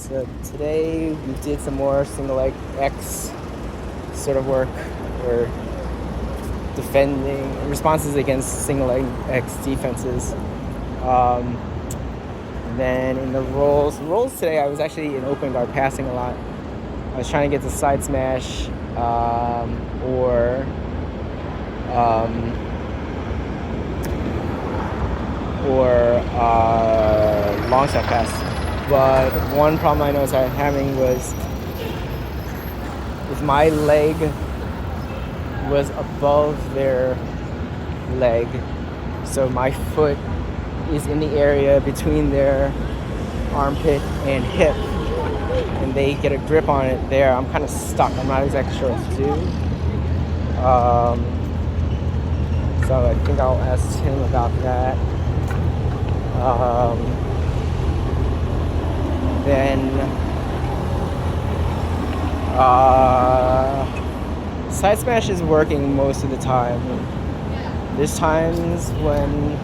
So today we did some more single leg X sort of work, or defending responses against single leg X defenses. Then in the rolls today, I was actually in open guard passing a lot. I was trying to get the side smash or long step pass. But one problem I noticed I was having was if my leg was above their leg, so my foot is in the area between their armpit and hip, and they get a grip on it there, I'm kind of stuck. I'm not exactly sure what to do. So I think I'll ask him about that. Then side smash is working most of the time. There's times when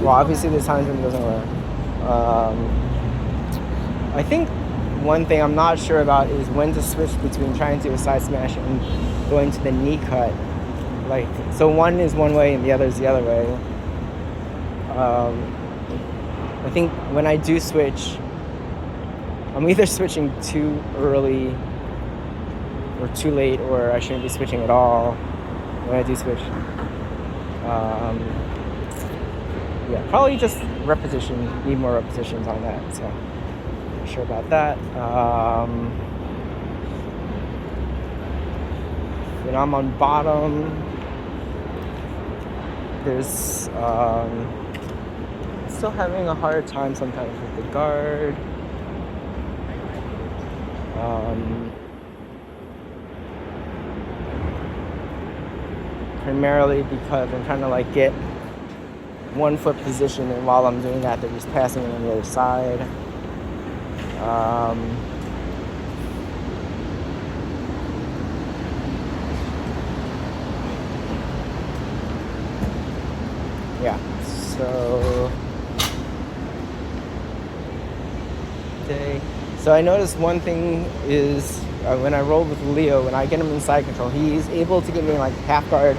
obviously there's times when it doesn't work. I think one thing I'm not sure about is when to switch between trying to do a side smash and going to the knee cut. Like, so one is one way and the other is the other way. I think when I do switch, I'm either switching too early or too late, or I shouldn't be switching at all when I do switch. Yeah, probably just repetition. Need more repetitions on that, so not sure about that. When I'm on bottom, there's still having a hard time sometimes with the guard. Primarily because I'm trying to like get 1 foot position, and while I'm doing that, they're just passing it on the other side. Yeah, so I noticed one thing is when I roll with Leo, when I get him in side control, he's able to get me like half guard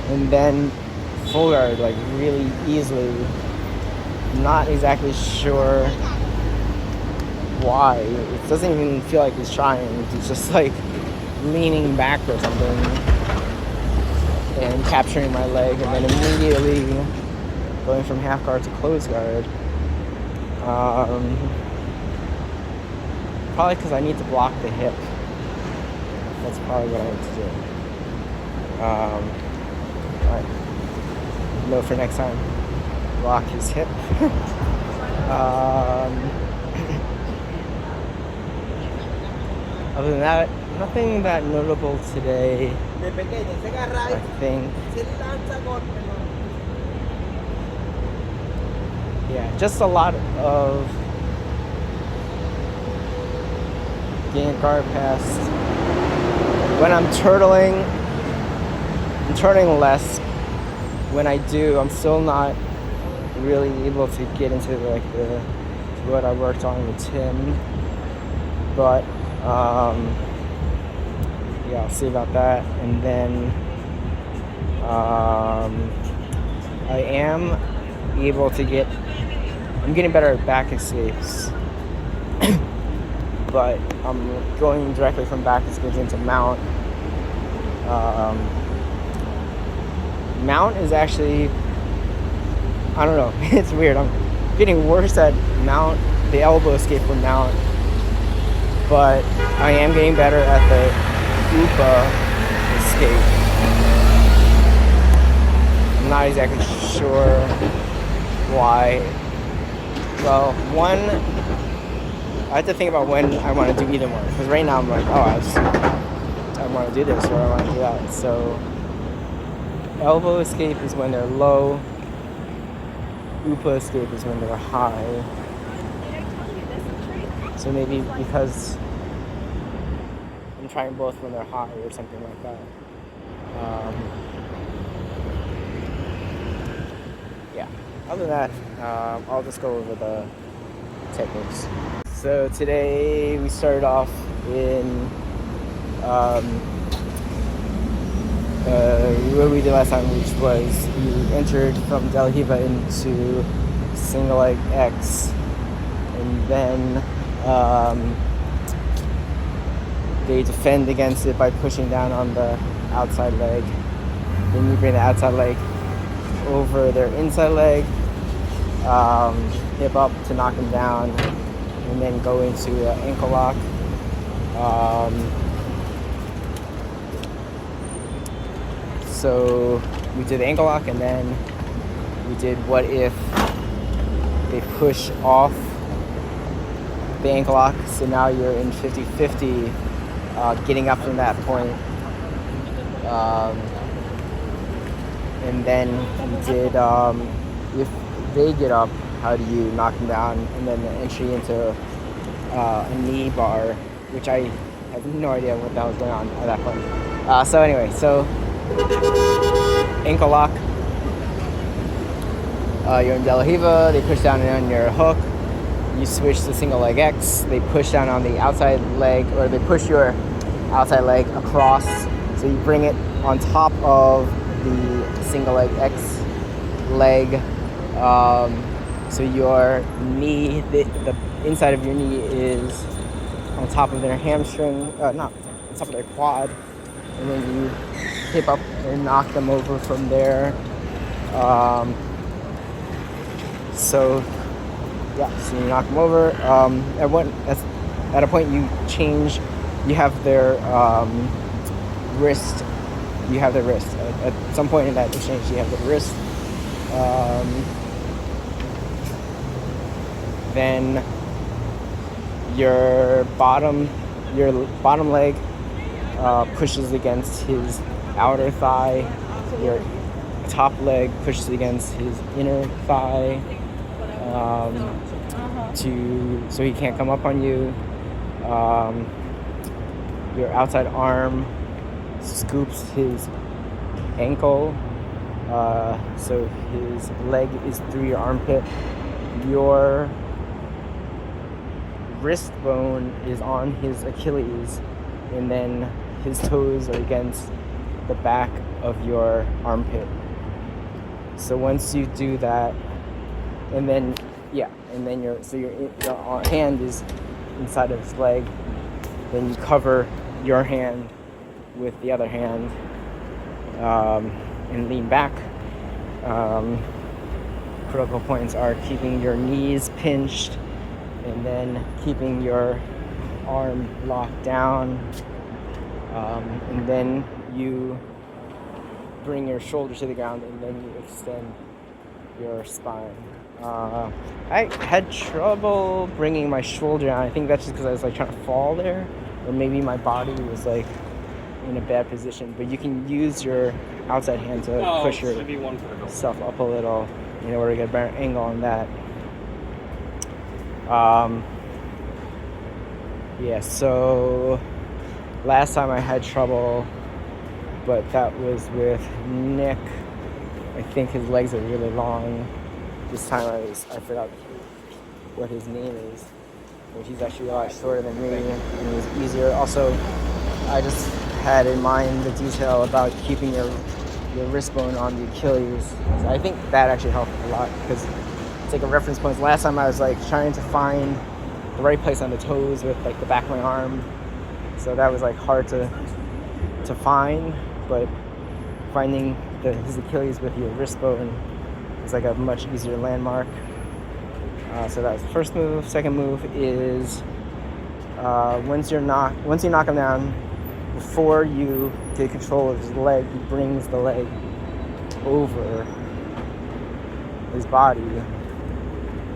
and then full guard like really easily. Not exactly sure why. It doesn't even feel like he's trying. He's just like leaning back or something and capturing my leg, and then immediately going from half guard to close guard. Probably because I need to block the hip. That's probably what I need to do. Alright. Note for next time. Block his hip. Other than that, nothing that notable today, I think. Yeah, just a lot of getting guard passed. When I'm turning less. When I do, I'm still not really able to get into like what I worked on with Tim. But yeah, I'll see about that. And then I am able to I'm getting better at back escapes. But I'm going directly from back escapes into mount. Mount is actually, I don't know, it's weird. I'm getting worse at mount, the elbow escape from mount, but I am getting better at the UPA escape. I'm not exactly sure why. Well, I have to think about when I want to do either one, because right now I'm like, I want to do this or I want to do that. So elbow escape is when they're low. UPA escape is when they're high. So maybe because I'm trying both when they're high or something like that. Yeah. Other than that, I'll just go over the techniques. So today we started off in what we did last time, which was we entered from Del Hiva into single leg X, and then they defend against it by pushing down on the outside leg. Then you bring the outside leg over their inside leg, hip up to knock them down, and then go into an ankle lock. So we did the ankle lock, and then we did what if they push off the ankle lock. So now you're in 50-50, getting up from that point. And then we did if they get up, how do you knock them down? And then the entry into a knee bar, which I have no idea what the hell was going on at that point. So anyway, so ankle lock. You're in De La Riva, they push down on your hook. You switch to single leg X. They push down on the outside leg, or they push your outside leg across. So you bring it on top of the single leg X leg. So your knee, the inside of your knee is on top of their hamstring, not on top of their quad, and then you hip up and knock them over from there. So you knock them over. At a point you change. You have their wrist. You have their wrist. At some point in that exchange, you have the wrist. Then your bottom leg pushes against his outer thigh. Your top leg pushes against his inner thigh, so he can't come up on you. Your outside arm scoops his ankle, so his leg is through your armpit. Your wrist bone is on his Achilles, and then his toes are against the back of your armpit. So once you do that, and then your hand is inside of his leg, then you cover your hand with the other hand, and lean back. Critical points are keeping your knees pinched, and then keeping your arm locked down, and then you bring your shoulder to the ground, and then you extend your spine. I had trouble bringing my shoulder down. I think that's just because I was trying to fall there, or maybe my body was in a bad position. But you can use your outside hand to push yourself up a little in order to get a better angle on that. So last time I had trouble, but that was with Nick. I think his legs are really long. This time I forgot what his name is, but he's actually a lot shorter than me, and it was easier. Also, I just had in mind the detail about keeping your wrist bone on the Achilles. So I think that actually helped a lot, because it's like a reference point. Last time I was trying to find the right place on the toes with the back of my arm, so that was hard to find. But finding his Achilles with your wrist bone is a much easier landmark. So that was the first move. Second move is once you knock him down, before you get control of his leg, he brings the leg over his body,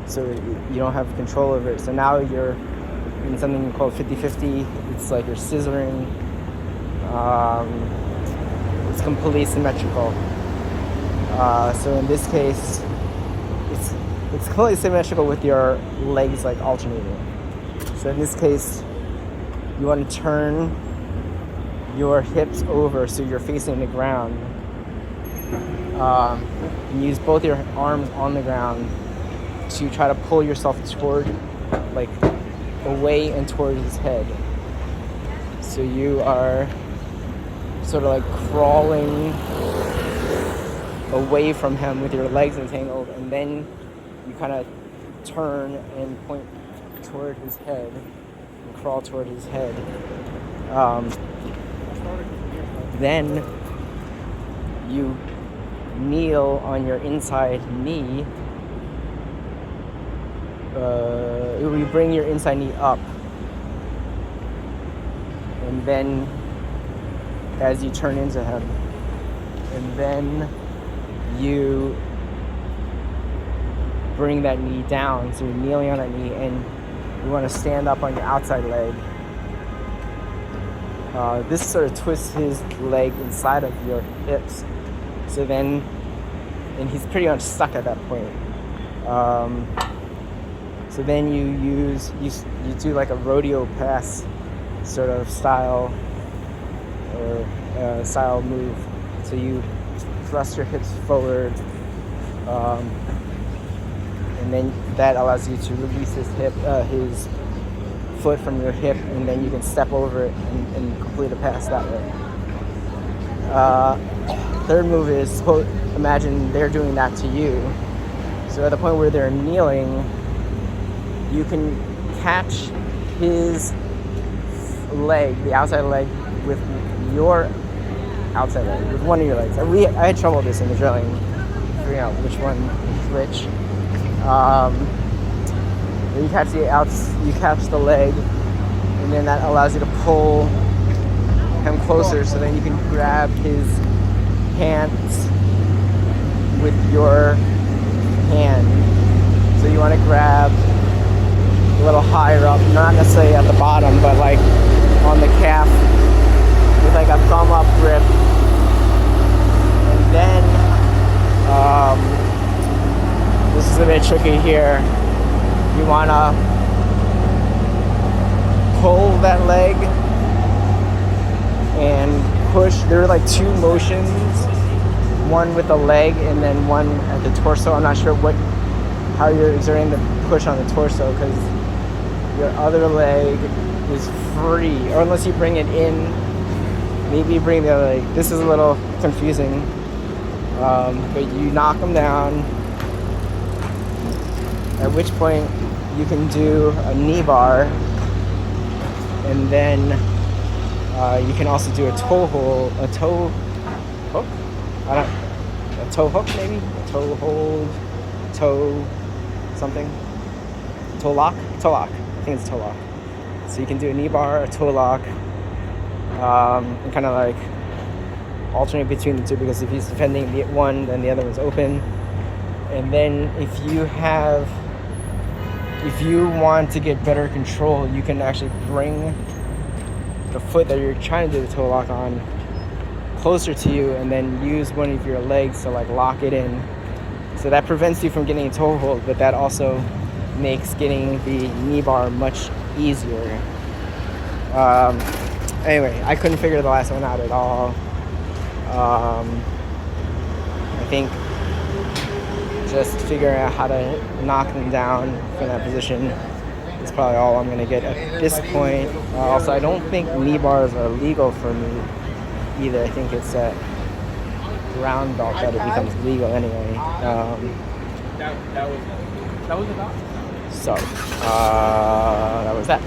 so you don't have control over it. So now you're in something called 50-50. It's you're scissoring. It's completely symmetrical. So in this case, it's completely symmetrical with your legs alternating. So in this case, you want to turn your hips over so you're facing the ground. And use both your arms on the ground to try to pull yourself toward away and toward his head. So you are sort of like crawling away from him with your legs entangled, and then you kind of turn and point toward his head and crawl toward his head. Then you kneel on your inside knee. You bring your inside knee up, and then as you turn into him, and then you bring that knee down. So you're kneeling on that knee, and you want to stand up on your outside leg. This sort of twists his leg inside of your hips. So then, and he's pretty much stuck at that point. So then you do like a rodeo pass sort of style or style move. So you thrust your hips forward, and then that allows you to release his foot from your hip, and then you can step over it and complete a pass that way. Third move is, imagine they're doing that to you. So at the point where they're kneeling, you can catch his leg, the outside leg, with your outside leg, with one of your legs. I had trouble with this in the drilling, figuring out which one is which. You catch the leg, and then that allows you to pull him closer, so then you can grab his hands with your hand. So you want to grab a little higher up, not necessarily at the bottom, but like on the calf with like a thumb up grip. And then this is a bit tricky here. You want to pull that leg and push. There are like two motions, one with the leg and then one at the torso. I'm not sure how you're exerting the push on the torso, because your other leg is free, or unless you bring it in, maybe you bring the other leg. This is a little confusing, but you knock them down, at which point you can do a knee bar, and then you can also do a toe hook, a toe hook maybe, a toe hold, toe something, toe lock, I think it's toe lock. So you can do a knee bar, a toe lock, and kind of like alternate between the two, because if he's defending the one, then the other one's open. And then if you want to get better control, you can actually bring the foot that you're trying to do the toe lock on closer to you, and then use one of your legs to like lock it in. So that prevents you from getting a toe hold, but that also makes getting the knee bar much easier. Anyway, I couldn't figure the last one out at all. I think just figuring out how to knock them down from that position is probably all I'm going to get at this point. Also, I don't think knee bars are legal for me either. I think it's at brown belt that it becomes legal anyway. That was the doctor. So, that was that.